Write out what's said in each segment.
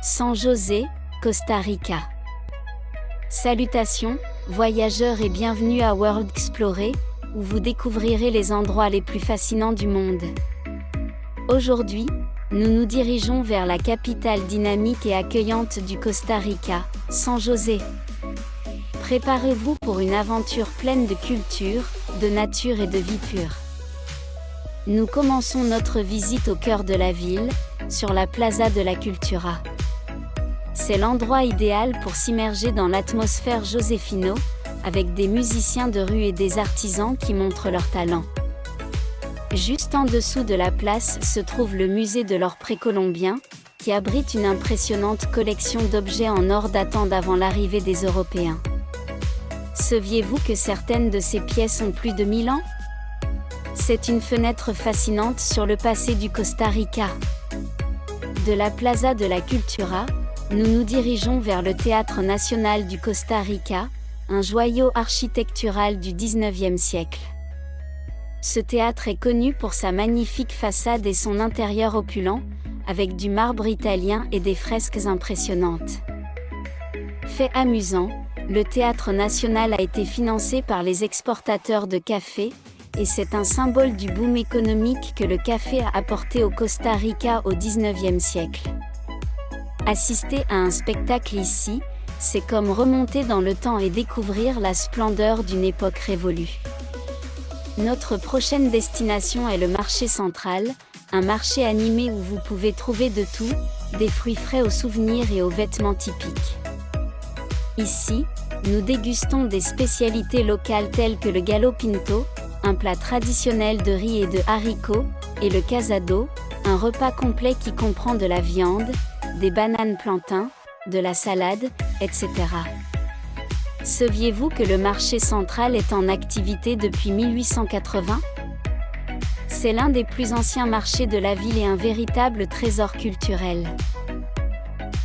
San José, Costa Rica. Salutations, voyageurs, et bienvenue à World Explorer, où vous découvrirez les endroits les plus fascinants du monde. Aujourd'hui, nous nous dirigeons vers la capitale dynamique et accueillante du Costa Rica, San José. Préparez-vous pour une aventure pleine de culture, de nature et de vie pure. Nous commençons notre visite au cœur de la ville, sur la Plaza de la Cultura. C'est l'endroit idéal pour s'immerger dans l'atmosphère josefino, avec des musiciens de rue et des artisans qui montrent leur talent. Juste en dessous de la place se trouve le musée de l'or précolombien, qui abrite une impressionnante collection d'objets en or datant d'avant l'arrivée des Européens. Saviez-vous que certaines de ces pièces ont plus de 1000 ans? C'est une fenêtre fascinante sur le passé du Costa Rica. De la Plaza de la Cultura, nous nous dirigeons vers le Théâtre national du Costa Rica, un joyau architectural du XIXe siècle. Ce théâtre est connu pour sa magnifique façade et son intérieur opulent, avec du marbre italien et des fresques impressionnantes. Fait amusant, le Théâtre national a été financé par les exportateurs de café, et c'est un symbole du boom économique que le café a apporté au Costa Rica au XIXe siècle. Assister à un spectacle ici, c'est comme remonter dans le temps et découvrir la splendeur d'une époque révolue. Notre prochaine destination est le marché central, un marché animé où vous pouvez trouver de tout, des fruits frais aux souvenirs et aux vêtements typiques. Ici, nous dégustons des spécialités locales telles que le gallo pinto, un plat traditionnel de riz et de haricots, et le casado, un repas complet qui comprend de la viande, des bananes plantains, de la salade, etc. Saviez-vous que le marché central est en activité depuis 1880? C'est l'un des plus anciens marchés de la ville et un véritable trésor culturel.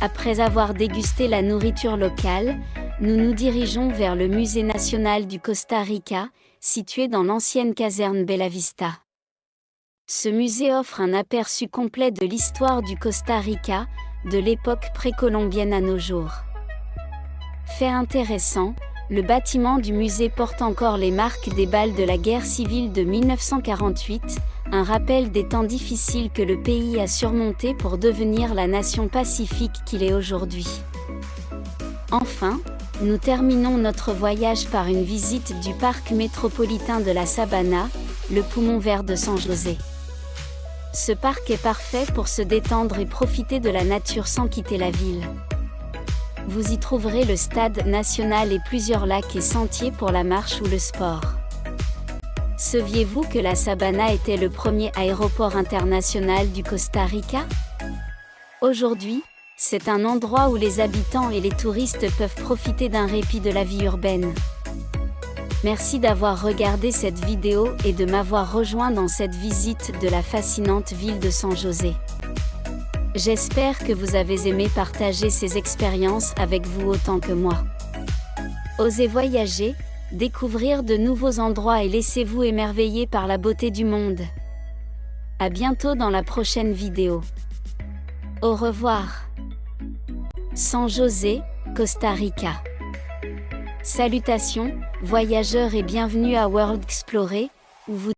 Après avoir dégusté la nourriture locale, nous nous dirigeons vers le Musée national du Costa Rica, situé dans l'ancienne caserne Bella Vista. Ce musée offre un aperçu complet de l'histoire du Costa Rica, de l'époque précolombienne à nos jours. Fait intéressant, le bâtiment du musée porte encore les marques des balles de la guerre civile de 1948, un rappel des temps difficiles que le pays a surmontés pour devenir la nation pacifique qu'il est aujourd'hui. Enfin, nous terminons notre voyage par une visite du parc métropolitain de la Sabana, le poumon vert de San José. Ce parc est parfait pour se détendre et profiter de la nature sans quitter la ville. Vous y trouverez le stade national et plusieurs lacs et sentiers pour la marche ou le sport. Saviez-vous que la Sabana était le premier aéroport international du Costa Rica? Aujourd'hui, c'est un endroit où les habitants et les touristes peuvent profiter d'un répit de la vie urbaine. Merci d'avoir regardé cette vidéo et de m'avoir rejoint dans cette visite de la fascinante ville de San José. J'espère que vous avez aimé partager ces expériences avec vous autant que moi. Osez voyager, découvrir de nouveaux endroits et laissez-vous émerveiller par la beauté du monde. À bientôt dans la prochaine vidéo. Au revoir. San José, Costa Rica. Salutations, voyageurs, et bienvenue à World Explorer, où vous